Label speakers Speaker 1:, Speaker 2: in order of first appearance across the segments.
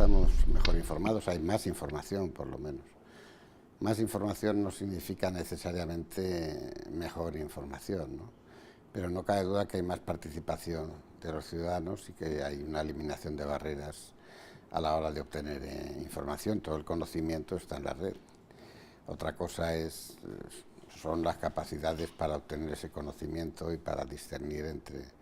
Speaker 1: estamos mejor informados, hay más información por lo menos. Más información no significa necesariamente mejor información, ¿no? Pero no cabe duda que hay más participación de los ciudadanos y que hay una eliminación de barreras a la hora de obtener información. Todo el conocimiento está en la red. Otra cosa son las capacidades para obtener ese conocimiento y para discernir entre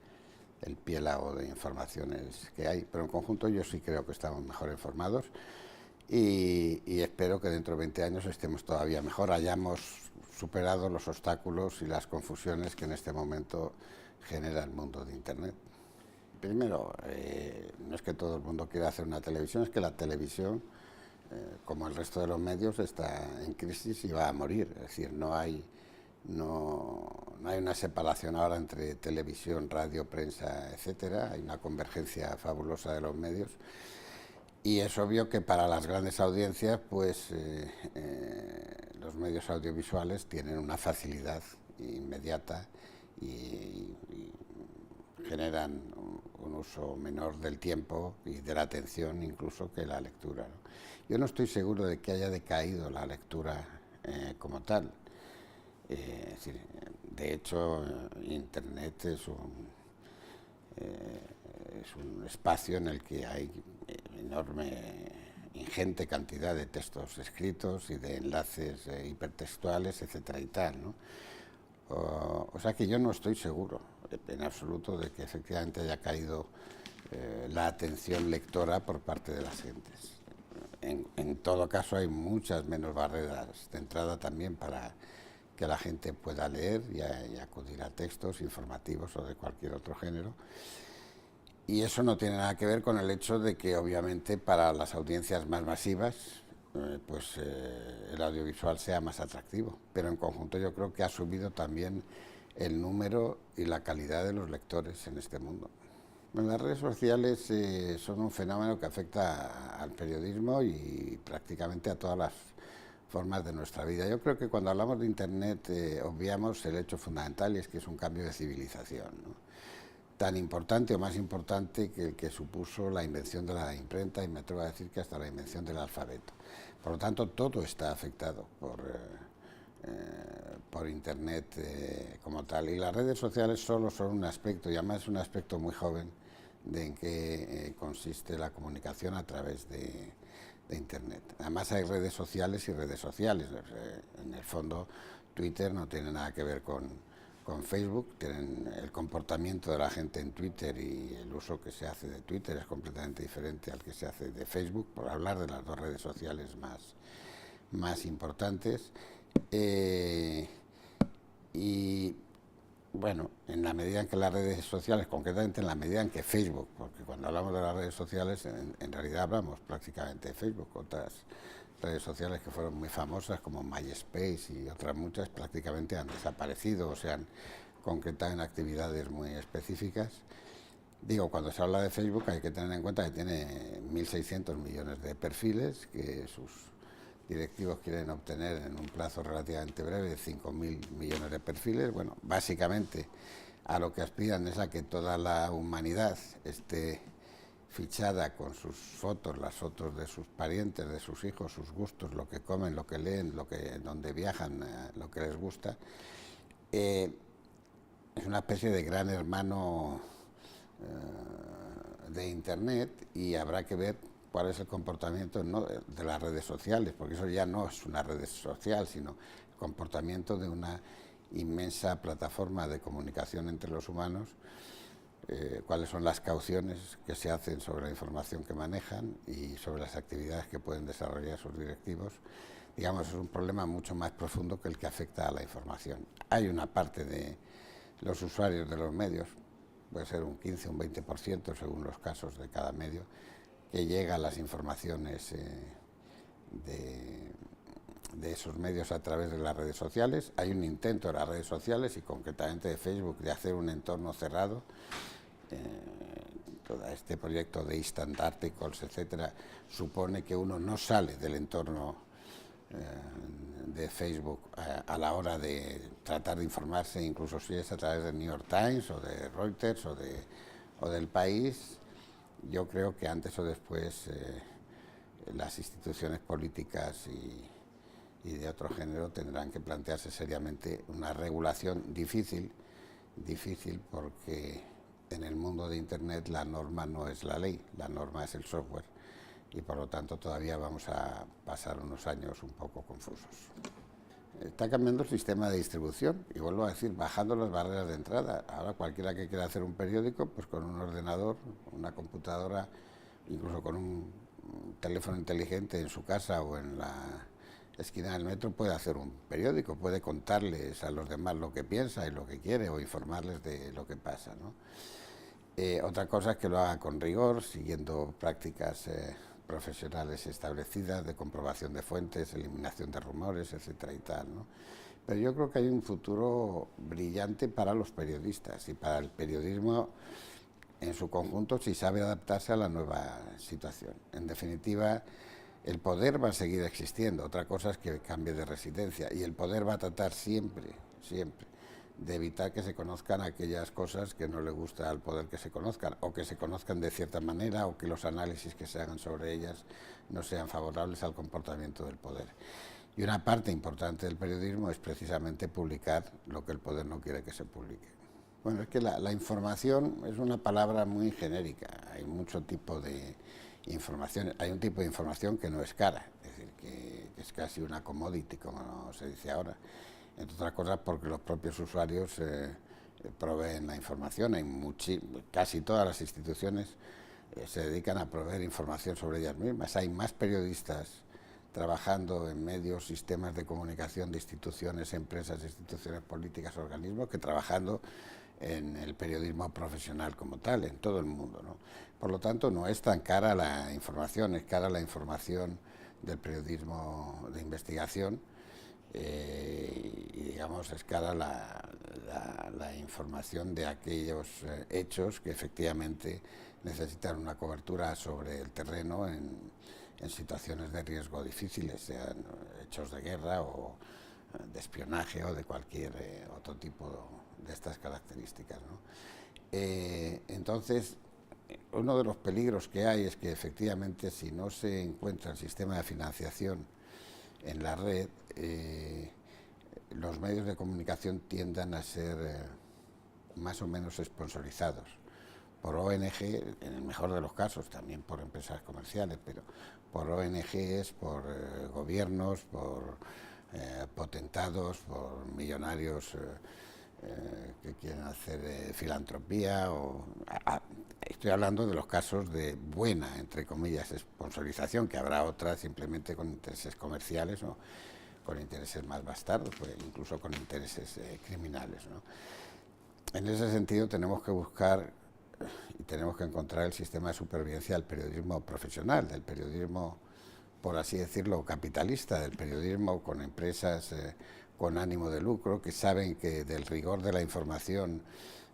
Speaker 1: el piélago de informaciones que hay. Pero en conjunto yo sí creo que estamos mejor informados y espero que dentro de 20 años estemos todavía mejor, hayamos superado los obstáculos y las confusiones que en este momento genera el mundo de Internet. Primero, no es que todo el mundo quiera hacer una televisión, es que la televisión, como el resto de los medios, está en crisis y va a morir. Es decir, no hay una separación ahora entre televisión, radio, prensa, etcétera. Hay una convergencia fabulosa de los medios. Y es obvio que para las grandes audiencias, pues los medios audiovisuales tienen una facilidad inmediata y generan un uso menor del tiempo y de la atención incluso que la lectura, ¿no? Yo no estoy seguro de que haya decaído la lectura como tal. Es decir, de hecho, Internet es un espacio en el que hay ingente cantidad de textos escritos y de enlaces hipertextuales, etcétera y tal, ¿no? O sea que yo no estoy seguro en absoluto de que efectivamente haya caído la atención lectora por parte de las gentes. En todo caso hay muchas menos barreras de entrada también para que la gente pueda leer y acudir a textos informativos o de cualquier otro género. Y eso no tiene nada que ver con el hecho de que obviamente para las audiencias más masivas el audiovisual sea más atractivo, pero en conjunto yo creo que ha subido también el número y la calidad de los lectores en este mundo. Bueno, las redes sociales son un fenómeno que afecta al periodismo y prácticamente a todas las formas de nuestra vida. Yo creo que cuando hablamos de Internet obviamos el hecho fundamental, y es que es un cambio de civilización, ¿no? Tan importante o más importante que el que supuso la invención de la imprenta, y me atrevo a decir que hasta la invención del alfabeto. Por lo tanto, todo está afectado por Internet como tal. Y las redes sociales solo son un aspecto, y además es un aspecto muy joven, de en qué consiste la comunicación a través de Internet. Además hay redes sociales y redes sociales. En el fondo, Twitter no tiene nada que ver con Facebook. Tienen el comportamiento de la gente en Twitter y el uso que se hace de Twitter es completamente diferente al que se hace de Facebook, por hablar de las dos redes sociales más importantes. Y bueno, en la medida en que las redes sociales, concretamente en la medida en que Facebook, porque cuando hablamos de las redes sociales en realidad hablamos prácticamente de Facebook. Otras redes sociales que fueron muy famosas como MySpace y otras muchas prácticamente han desaparecido o se han concretado en actividades muy específicas. Digo, cuando se habla de Facebook hay que tener en cuenta que tiene 1.600 millones de perfiles, que sus directivos quieren obtener en un plazo relativamente breve 5.000 millones de perfiles. Bueno, básicamente a lo que aspiran es a que toda la humanidad esté fichada con sus fotos, las fotos de sus parientes, de sus hijos, sus gustos, lo que comen, lo que leen, donde viajan, lo que les gusta. Es una especie de gran hermano de Internet, y habrá que ver cuál es el comportamiento de las redes sociales, porque eso ya no es una red social, sino el comportamiento de una inmensa plataforma de comunicación entre los humanos. Cuáles son las cauciones que se hacen sobre la información que manejan y sobre las actividades que pueden desarrollar sus directivos. Digamos, es un problema mucho más profundo que el que afecta a la información. Hay una parte de los usuarios de los medios, puede ser un 15 o un 20% según los casos de cada medio, que llega a las informaciones de esos medios a través de las redes sociales. Hay un intento de las redes sociales y concretamente de Facebook de hacer un entorno cerrado. Todo este proyecto de Instant Articles, etcétera, supone que uno no sale del entorno de Facebook a la hora de tratar de informarse, incluso si es a través del New York Times o de Reuters o del País. Yo creo que antes o después las instituciones políticas y de otro género tendrán que plantearse seriamente una regulación difícil porque en el mundo de Internet la norma no es la ley, la norma es el software y por lo tanto todavía vamos a pasar unos años un poco confusos. Está cambiando el sistema de distribución y vuelvo a decir, bajando las barreras de entrada. Ahora cualquiera que quiera hacer un periódico, pues con un ordenador, una computadora, incluso con un teléfono inteligente en su casa o en la esquina del metro puede hacer un periódico, puede contarles a los demás lo que piensa y lo que quiere o informarles de lo que pasa, ¿no? Otra cosa es que lo haga con rigor, siguiendo prácticas profesionales establecidas de comprobación de fuentes, eliminación de rumores, etcétera y tal, ¿no? Pero yo creo que hay un futuro brillante para los periodistas y para el periodismo en su conjunto si sabe adaptarse a la nueva situación. En definitiva, el poder va a seguir existiendo, otra cosa es que cambie de residencia y el poder va a tratar siempre de evitar que se conozcan aquellas cosas que no le gusta al poder que se conozcan, o que se conozcan de cierta manera, o que los análisis que se hagan sobre ellas no sean favorables al comportamiento del poder. Y una parte importante del periodismo es precisamente publicar lo que el poder no quiere que se publique. Bueno, es que la información es una palabra muy genérica, hay mucho tipo de información, hay un tipo de información que no es cara, es decir, que es casi una commodity, como se dice ahora. Entre otras cosas porque los propios usuarios proveen la información. Casi todas las instituciones se dedican a proveer información sobre ellas mismas. Hay más periodistas trabajando en medios, sistemas de comunicación de instituciones, empresas, instituciones políticas, organismos, que trabajando en el periodismo profesional como tal, en todo el mundo, ¿no? Por lo tanto, no es tan cara la información, es cara la información del periodismo de investigación. Y digamos es cara la información de aquellos hechos que efectivamente necesitan una cobertura sobre el terreno en situaciones de riesgo difíciles, sean hechos de guerra o de espionaje o de cualquier otro tipo de estas características, ¿no? Entonces, uno de los peligros que hay es que efectivamente si no se encuentra el sistema de financiación en la red, los medios de comunicación tiendan a ser más o menos sponsorizados por ONG, en el mejor de los casos, también por empresas comerciales, pero por ONGs, por gobiernos, por potentados, por millonarios que quieren hacer filantropía. Estoy hablando de los casos de buena, entre comillas, sponsorización, que habrá otras simplemente con intereses comerciales o con intereses más bastardos, pues incluso con intereses criminales, ¿no? En ese sentido tenemos que buscar y tenemos que encontrar el sistema de supervivencia del periodismo profesional, del periodismo, por así decirlo, capitalista, del periodismo con empresas con ánimo de lucro, que saben que del rigor de la información,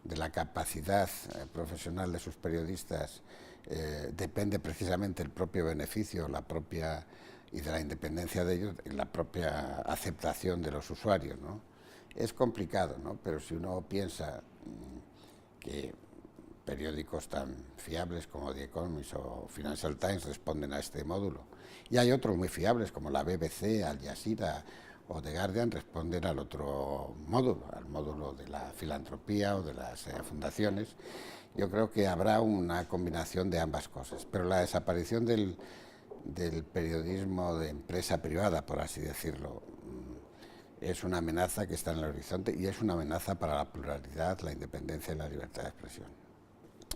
Speaker 1: de la capacidad profesional de sus periodistas, depende precisamente el propio beneficio, y de la independencia de ellos, y la propia aceptación de los usuarios, ¿no? Es complicado, ¿no? Pero si uno piensa que periódicos tan fiables como The Economist o Financial Times responden a este módulo, y hay otros muy fiables como la BBC, Al Jazeera o The Guardian responden al otro módulo, al módulo de la filantropía o de las fundaciones. Yo creo que habrá una combinación de ambas cosas, pero la desaparición del periodismo de empresa privada, por así decirlo, es una amenaza que está en el horizonte y es una amenaza para la pluralidad, la independencia y la libertad de expresión.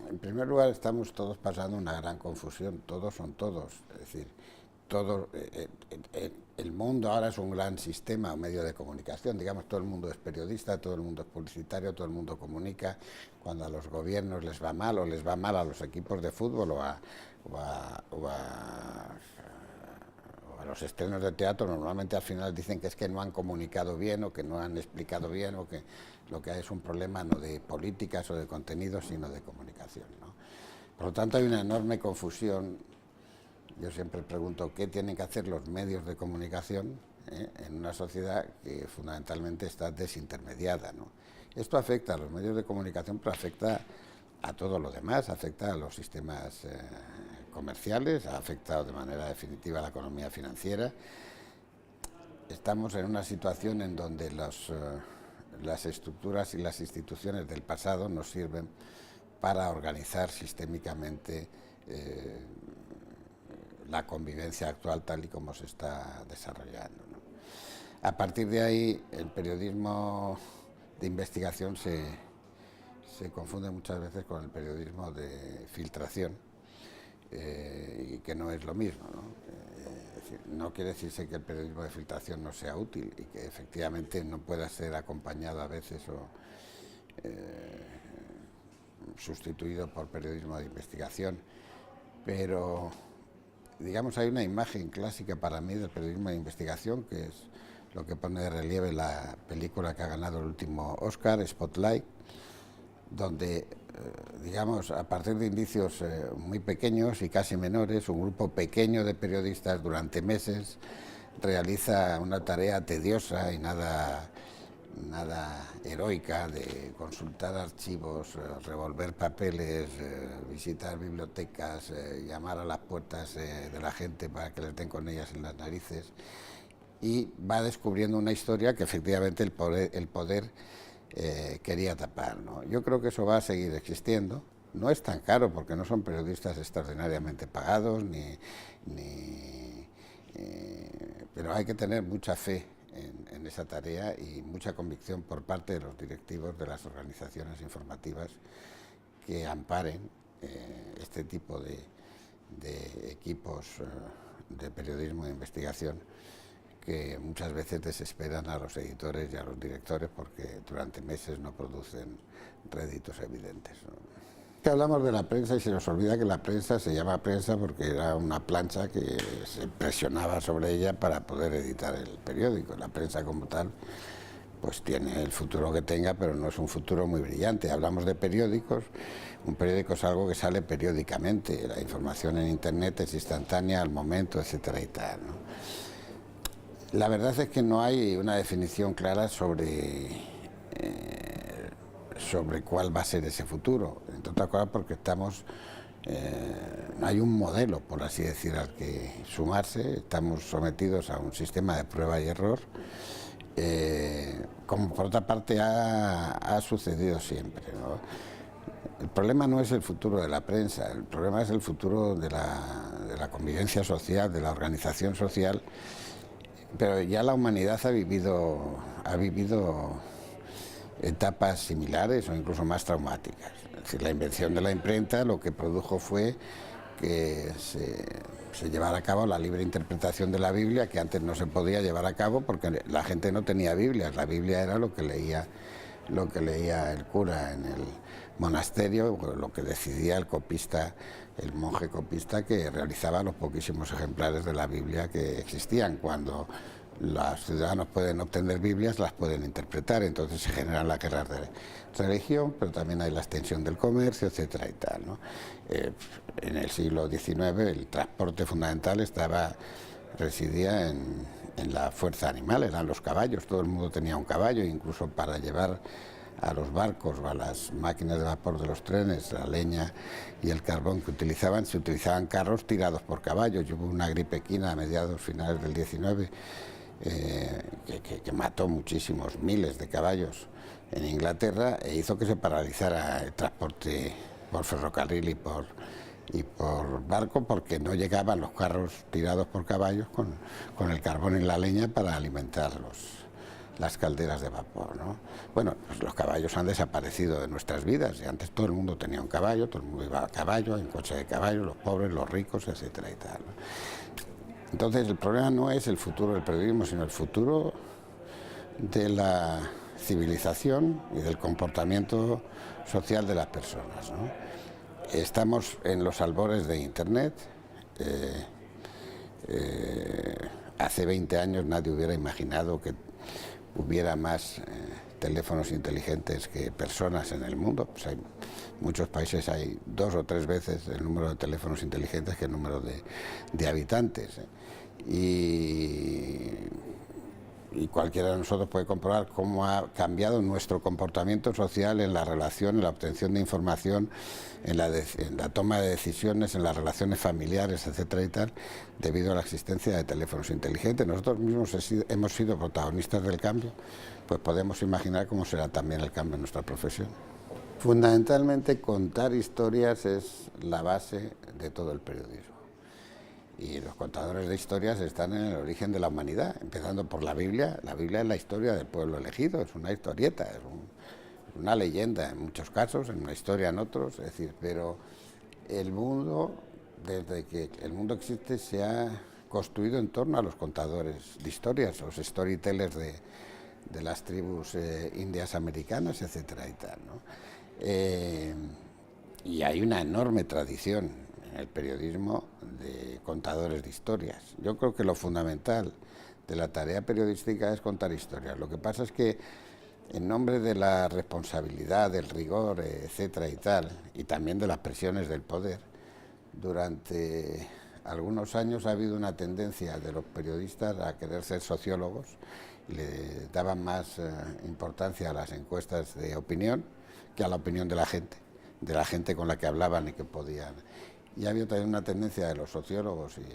Speaker 1: En primer lugar, estamos todos pasando una gran confusión, todos son todos, es decir, el mundo ahora es un gran sistema, un medio de comunicación, digamos, todo el mundo es periodista, todo el mundo es publicitario, todo el mundo comunica. Cuando a los gobiernos les va mal o les va mal a los equipos de fútbol o a los estrenos de teatro, normalmente al final dicen que es que no han comunicado bien o que no han explicado bien o que lo que hay es un problema no de políticas o de contenidos, sino de comunicación, ¿no? Por lo tanto, hay una enorme confusión. Yo siempre pregunto qué tienen que hacer los medios de comunicación en una sociedad que fundamentalmente está desintermediada, ¿no? Esto afecta a los medios de comunicación, pero afecta a todo lo demás, afecta a los sistemas comerciales, ha afectado de manera definitiva a la economía financiera. Estamos en una situación en donde las estructuras y las instituciones del pasado nos sirven para organizar sistémicamente la convivencia actual tal y como se está desarrollando, ¿no? A partir de ahí, el periodismo de investigación se confunde muchas veces con el periodismo de filtración, y que no es lo mismo, ¿no? Es decir, no quiere decirse que el periodismo de filtración no sea útil y que efectivamente no pueda ser acompañado a veces o sustituido por periodismo de investigación, pero digamos hay una imagen clásica para mí del periodismo de investigación, que es lo que pone de relieve la película que ha ganado el último Oscar, Spotlight, donde digamos, a partir de indicios muy pequeños y casi menores, un grupo pequeño de periodistas durante meses realiza una tarea tediosa y nada heroica de consultar archivos, revolver papeles, visitar bibliotecas, llamar a las puertas de la gente para que les den con ellas en las narices, y va descubriendo una historia que efectivamente el poder quería tapar, ¿no? Yo creo que eso va a seguir existiendo. No es tan caro porque no son periodistas extraordinariamente pagados, pero hay que tener mucha fe en esa tarea y mucha convicción por parte de los directivos de las organizaciones informativas que amparen este tipo de equipos de periodismo de investigación, que muchas veces desesperan a los editores y a los directores porque durante meses no producen réditos evidentes, ¿no? Que hablamos de la prensa y se nos olvida que la prensa se llama prensa porque era una plancha que se presionaba sobre ella para poder editar el periódico. La prensa como tal pues tiene el futuro que tenga, pero no es un futuro muy brillante. Hablamos de periódicos, un periódico es algo que sale periódicamente, la información en internet es instantánea al momento, etcétera y tal, ¿no? La verdad es que no hay una definición clara sobre cuál va a ser ese futuro, entre otras cosas porque no hay un modelo, por así decir, al que sumarse. Estamos sometidos a un sistema de prueba y error, como por otra parte ha sucedido siempre, ¿no? El problema no es el futuro de la prensa, el problema es el futuro de la convivencia social, de la organización social. Pero ya la humanidad ha vivido etapas similares o incluso más traumáticas. Es decir, la invención de la imprenta lo que produjo fue que se llevara a cabo la libre interpretación de la Biblia, que antes no se podía llevar a cabo porque la gente no tenía Biblias. La Biblia era lo que leía el cura en el monasterio, lo que decidía el copista, el monje copista, que realizaba los poquísimos ejemplares de la Biblia que existían. Cuando los ciudadanos pueden obtener Biblias, las pueden interpretar, entonces se generan las guerras de religión, pero también hay la extensión del comercio, etcétera y tal, ¿no? En el siglo XIX el transporte fundamental residía en la fuerza animal, eran los caballos, todo el mundo tenía un caballo, incluso para llevar a los barcos o a las máquinas de vapor de los trenes, la leña y el carbón que se utilizaban carros tirados por caballos. Hubo una gripe equina a finales del XIX que mató muchísimos miles de caballos en Inglaterra e hizo que se paralizara el transporte por ferrocarril y por barco, porque no llegaban los carros tirados por caballos con el carbón y la leña para alimentar las calderas de vapor, ¿no? Bueno, pues los caballos han desaparecido de nuestras vidas. Y antes todo el mundo tenía un caballo, todo el mundo iba a caballo, en coche de caballo, los pobres, los ricos, etcétera y tal, ¿no? Entonces el problema no es el futuro del periodismo, sino el futuro de la civilización y del comportamiento social de las personas, ¿no? Estamos en los albores de Internet. Hace 20 años nadie hubiera imaginado que hubiera más teléfonos inteligentes que personas en el mundo. Pues hay muchos países, hay 2 o 3 veces el número de teléfonos inteligentes que el número de habitantes, Y y cualquiera de nosotros puede comprobar cómo ha cambiado nuestro comportamiento social en la relación, en la obtención de información, en la toma de decisiones, en las relaciones familiares, etcétera y tal, debido a la existencia de teléfonos inteligentes. Nosotros mismos hemos sido protagonistas del cambio, pues podemos imaginar cómo será también el cambio en nuestra profesión. Fundamentalmente, contar historias es la base de todo el periodismo. Y los contadores de historias están en el origen de la humanidad, empezando por la Biblia. La Biblia es la historia del pueblo elegido, es una historieta, es una leyenda en muchos casos, en una historia en otros, es decir, pero el mundo, desde que el mundo existe, se ha construido en torno a los contadores de historias, los storytellers de las tribus indias americanas, etcétera y tal, ¿no? Y hay una enorme tradición en el periodismo de contadores de historias. Yo creo que lo fundamental de la tarea periodística es contar historias. Lo que pasa es que en nombre de la responsabilidad, del rigor, etcétera y tal, y también de las presiones del poder, durante algunos años ha habido una tendencia de los periodistas a querer ser sociólogos y le daban más importancia a las encuestas de opinión que a la opinión de la gente con la que hablaban y que podían. Y ha habido también una tendencia de los sociólogos y de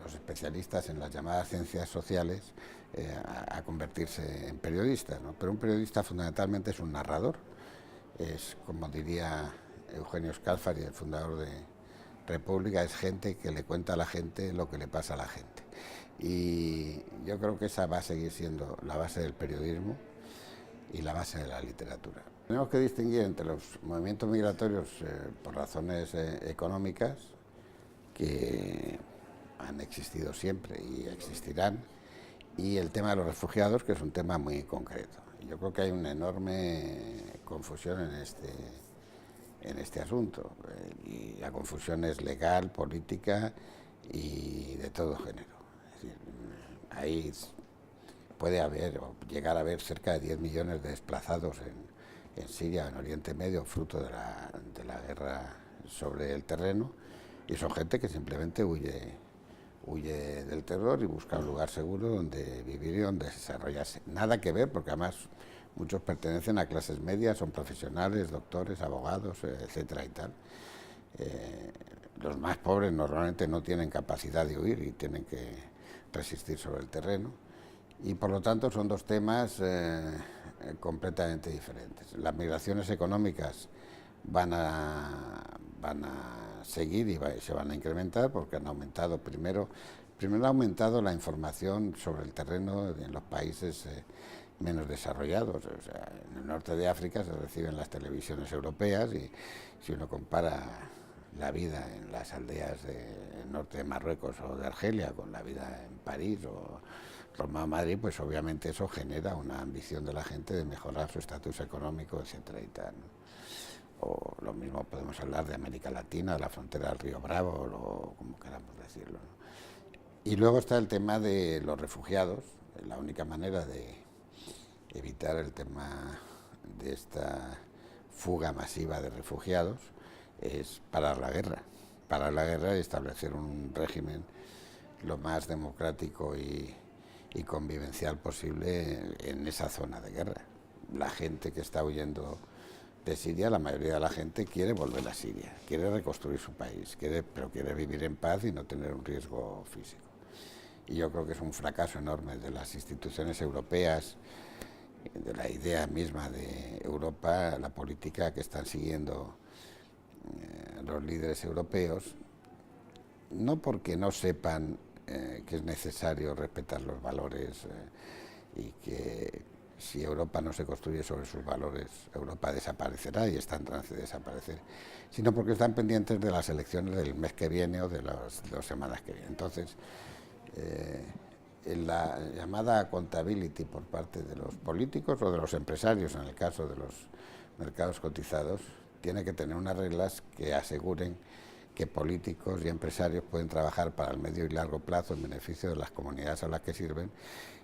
Speaker 1: los especialistas en las llamadas ciencias sociales a convertirse en periodistas, ¿no? Pero un periodista fundamentalmente es un narrador, es, como diría Eugenio Scalfari, el fundador de República, es gente que le cuenta a la gente lo que le pasa a la gente. Y yo creo que esa va a seguir siendo la base del periodismo y la base de la literatura. Tenemos que distinguir entre los movimientos migratorios por razones económicas, que han existido siempre y existirán, y el tema de los refugiados, que es un tema muy concreto. Yo creo que hay una enorme confusión en este asunto, y la confusión es legal, política y de todo género. Es decir, ahí puede haber o llegar a haber cerca de 10 millones de desplazados en Siria, en Oriente Medio, fruto de la guerra sobre el terreno, y son gente que simplemente huye del terror y busca un lugar seguro donde vivir y donde desarrollarse. Nada que ver, porque además muchos pertenecen a clases medias, son profesionales, doctores, abogados, etcétera y tal. Los más pobres normalmente no tienen capacidad de huir y tienen que resistir sobre el terreno. Y por lo tanto son dos temas completamente diferentes. Las migraciones económicas van a seguir y se van a incrementar porque han aumentado primero ha aumentado la información sobre el terreno en los países menos desarrollados. O sea, en el norte de África se reciben las televisiones europeas, y si uno compara la vida en las aldeas del norte de Marruecos o de Argelia con la vida en París o Roma o Madrid, pues obviamente eso genera una ambición de la gente de mejorar su estatus económico, etcétera y tal, ¿no? O lo mismo podemos hablar de América Latina, de la frontera del Río Bravo, o como queramos decirlo, ¿no? Y luego está el tema de los refugiados. La única manera de evitar el tema de esta fuga masiva de refugiados es parar la guerra y establecer un régimen lo más democrático y convivencial posible en esa zona de guerra. La gente que está huyendo de Siria, la mayoría de la gente quiere volver a Siria, quiere reconstruir su país, pero quiere vivir en paz y no tener un riesgo físico. Y yo creo que es un fracaso enorme de las instituciones europeas, de la idea misma de Europa, la política que están siguiendo los líderes europeos, no porque no sepan que es necesario respetar los valores y que si Europa no se construye sobre sus valores, Europa desaparecerá y está en trance de desaparecer, sino porque están pendientes de las elecciones del mes que viene o de las 2 semanas que vienen. Entonces, en la llamada accountability por parte de los políticos o de los empresarios, en el caso de los mercados cotizados, tiene que tener unas reglas que aseguren que políticos y empresarios pueden trabajar para el medio y largo plazo en beneficio de las comunidades a las que sirven,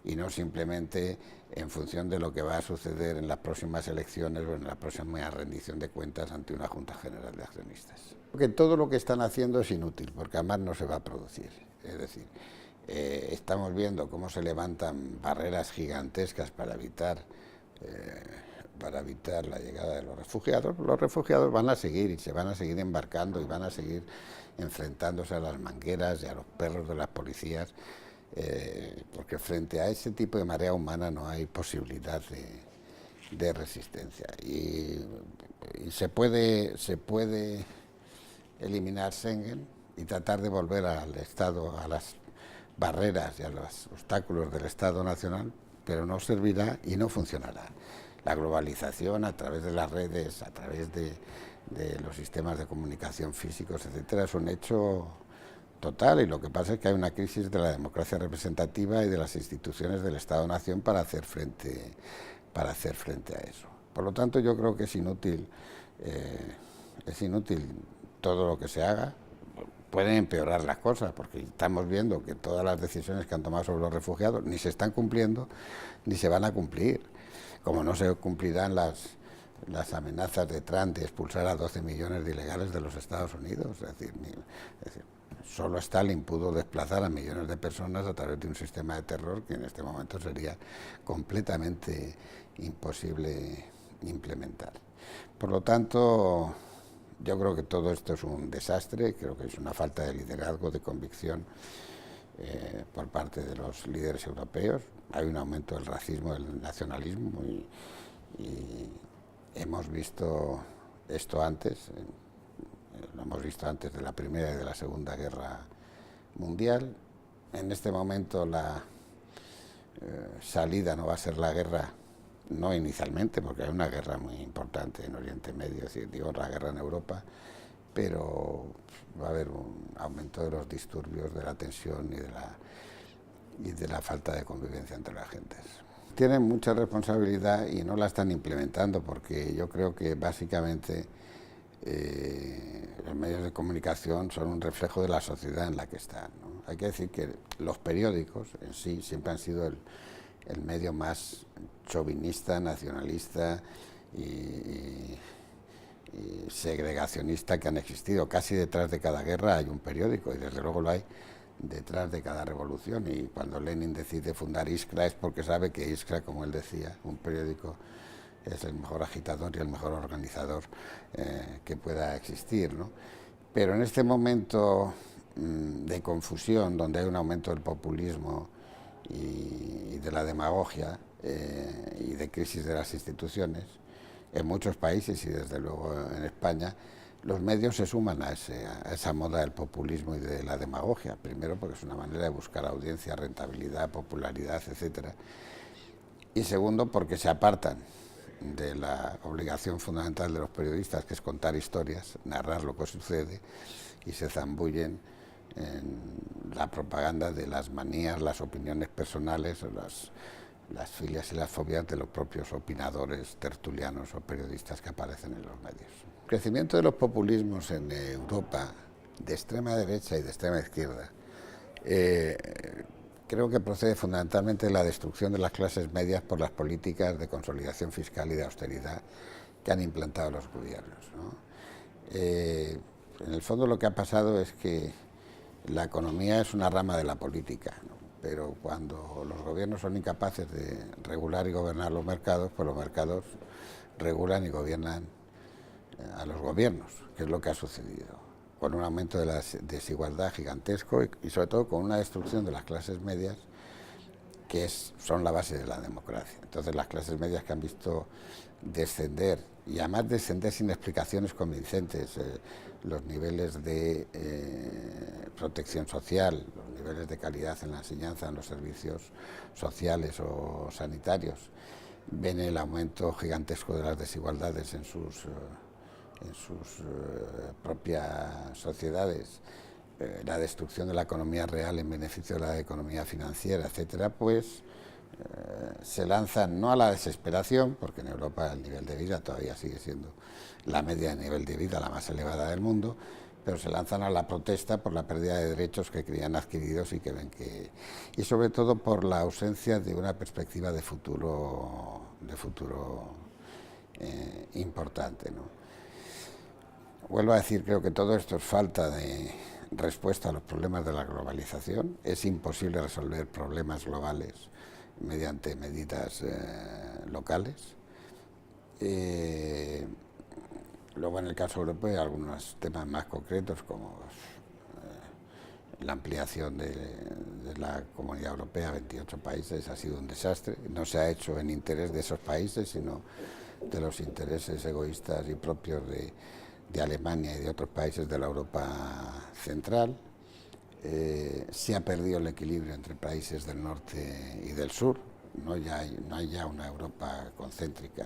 Speaker 1: y no simplemente en función de lo que va a suceder en las próximas elecciones o en la próxima rendición de cuentas ante una Junta General de Accionistas. Porque todo lo que están haciendo es inútil, porque además no se va a producir. Es decir, Estamos viendo cómo se levantan barreras gigantescas para evitar la llegada de los refugiados. Los refugiados van a seguir y se van a seguir embarcando y van a seguir enfrentándose a las mangueras y a los perros de las policías, porque frente a ese tipo de marea humana no hay posibilidad de resistencia. Y se puede eliminar Schengen y tratar de volver al Estado, a las barreras y a los obstáculos del Estado nacional, pero no servirá y no funcionará. La globalización a través de las redes, a través de los sistemas de comunicación físicos, etcétera, es un hecho total, y lo que pasa es que hay una crisis de la democracia representativa y de las instituciones del Estado-nación para hacer frente a eso. Por lo tanto, yo creo que es inútil todo lo que se haga. Pueden empeorar las cosas, porque estamos viendo que todas las decisiones que han tomado sobre los refugiados ni se están cumpliendo ni se van a cumplir, como no se cumplirán las amenazas de Trump de expulsar a 12 millones de ilegales de los Estados Unidos. Es decir, solo Stalin pudo desplazar a millones de personas a través de un sistema de terror que en este momento sería completamente imposible implementar. Por lo tanto, yo creo que todo esto es un desastre, creo que es una falta de liderazgo, de convicción por parte de los líderes europeos. Hay un aumento del racismo, del nacionalismo, y hemos visto esto antes, lo hemos visto antes de la Primera y de la Segunda Guerra Mundial. En este momento la salida no va a ser la guerra, no inicialmente, porque hay una guerra muy importante en Oriente Medio, es decir, digo, la guerra en Europa, pero va a haber un aumento de los disturbios, de la tensión y de la falta de convivencia entre las gentes. Tienen mucha responsabilidad y no la están implementando, porque yo creo que básicamente los medios de comunicación son un reflejo de la sociedad en la que están, ¿no? Hay que decir que los periódicos en sí siempre han sido el medio más chauvinista, nacionalista y segregacionista que han existido. Casi detrás de cada guerra hay un periódico, y desde luego lo hay detrás de cada revolución. Y cuando Lenin decide fundar Iskra es porque sabe que Iskra, como él decía, un periódico, es el mejor agitador y el mejor organizador que pueda existir, ¿no? Pero en este momento de confusión, donde hay un aumento del populismo y de la demagogia y de crisis de las instituciones, en muchos países y desde luego en España, los medios se suman a esa moda del populismo y de la demagogia. Primero porque es una manera de buscar audiencia, rentabilidad, popularidad, etcétera. Y segundo porque se apartan de la obligación fundamental de los periodistas, que es contar historias, narrar lo que sucede, y se zambullen en la propaganda de las manías, las opiniones personales o las filias y las fobias de los propios opinadores, tertulianos o periodistas que aparecen en los medios. El crecimiento de los populismos en Europa, de extrema derecha y de extrema izquierda, creo que procede fundamentalmente de la destrucción de las clases medias por las políticas de consolidación fiscal y de austeridad que han implantado los gobiernos, ¿no? En el fondo lo que ha pasado es que la economía es una rama de la política, ¿no? Pero cuando los gobiernos son incapaces de regular y gobernar los mercados, pues los mercados regulan y gobiernan a los gobiernos, que es lo que ha sucedido, con un aumento de la desigualdad gigantesco y sobre todo con una destrucción de las clases medias, que son la base de la democracia. Entonces las clases medias que han visto descender, y además descender sin explicaciones convincentes, los niveles de protección social, los niveles de calidad en la enseñanza, en los servicios sociales o sanitarios, ven el aumento gigantesco de las desigualdades en sus propias sociedades, la destrucción de la economía real en beneficio de la economía financiera, etcétera, pues se lanzan no a la desesperación, porque en Europa el nivel de vida todavía sigue siendo la media de nivel de vida la más elevada del mundo, pero se lanzan a la protesta por la pérdida de derechos que creían adquiridos y que ven que... y sobre todo por la ausencia de una perspectiva de futuro importante, ¿no? Vuelvo a decir, creo que todo esto es falta respuesta a los problemas de la globalización. Es imposible resolver problemas globales mediante medidas locales. Luego, en el caso europeo, hay algunos temas más concretos, como la ampliación de la Comunidad Europea a 28 países. Ha sido un desastre. No se ha hecho en interés de esos países, sino de los intereses egoístas y propios de Alemania y de otros países de la Europa central. Se ha perdido el equilibrio entre países del norte y del sur. No hay ya una Europa concéntrica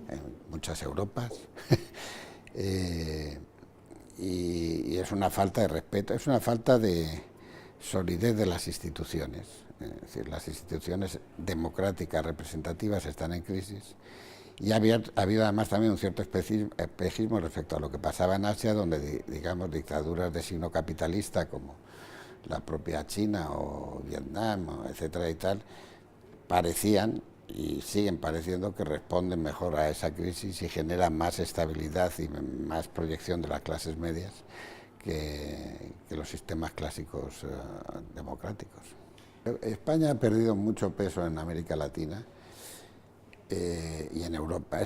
Speaker 1: en muchas Europas. Y es una falta de respeto, es una falta de solidez de las instituciones. Es decir, las instituciones democráticas representativas están en crisis. Y ha habido además también un cierto espejismo respecto a lo que pasaba en Asia, donde, digamos, dictaduras de signo capitalista como la propia China o Vietnam, etcétera y tal, parecían y siguen pareciendo que responden mejor a esa crisis y generan más estabilidad y más proyección de las clases medias que los sistemas clásicos democráticos. España ha perdido mucho peso en América Latina y en Europa.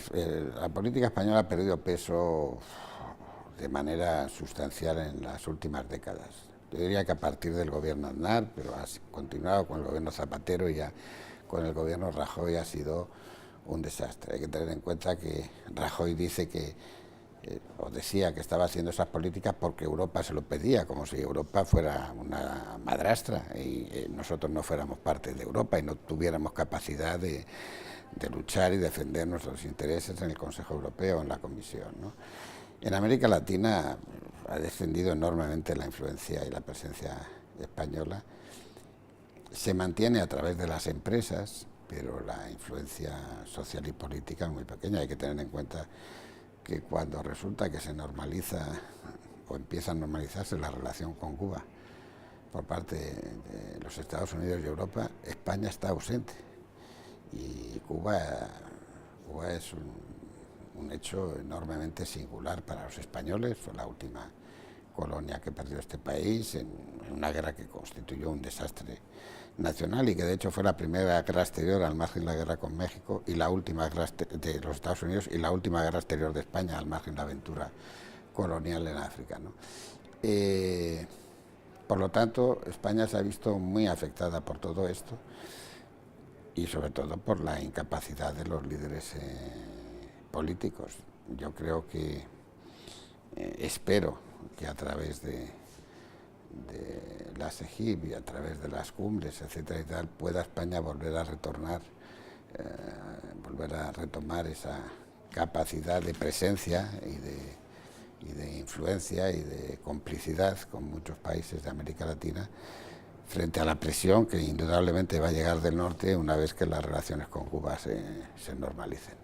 Speaker 1: La política española ha perdido peso de manera sustancial en las últimas décadas. Yo diría que a partir del gobierno Aznar, pero ha continuado con el gobierno Zapatero y ya con el gobierno Rajoy ha sido un desastre. Hay que tener en cuenta que Rajoy dice que, o decía que estaba haciendo esas políticas porque Europa se lo pedía, como si Europa fuera una madrastra y nosotros no fuéramos parte de Europa y no tuviéramos capacidad de luchar y defender nuestros intereses en el Consejo Europeo o en la Comisión, ¿no? En América Latina ha descendido enormemente la influencia y la presencia española. Se mantiene a través de las empresas, pero la influencia social y política es muy pequeña. Hay que tener en cuenta que cuando resulta que se normaliza o empieza a normalizarse la relación con Cuba por parte de los Estados Unidos y Europa, España está ausente. Y Cuba es un hecho enormemente singular para los españoles. Fue la última colonia que perdió este país en una guerra que constituyó un desastre nacional y que de hecho fue la primera guerra exterior al margen de la guerra con México y la última guerra de los Estados Unidos y la última guerra exterior de España al margen de la aventura colonial en África, ¿no? Por lo tanto, España se ha visto muy afectada por todo esto y sobre todo por la incapacidad de los líderes políticos. Yo creo que espero que a través de la SEGIP y a través de las cumbres, etcétera y tal, pueda España volver a retomar esa capacidad de presencia y de influencia y de complicidad con muchos países de América Latina frente a la presión que indudablemente va a llegar del norte una vez que las relaciones con Cuba se normalicen.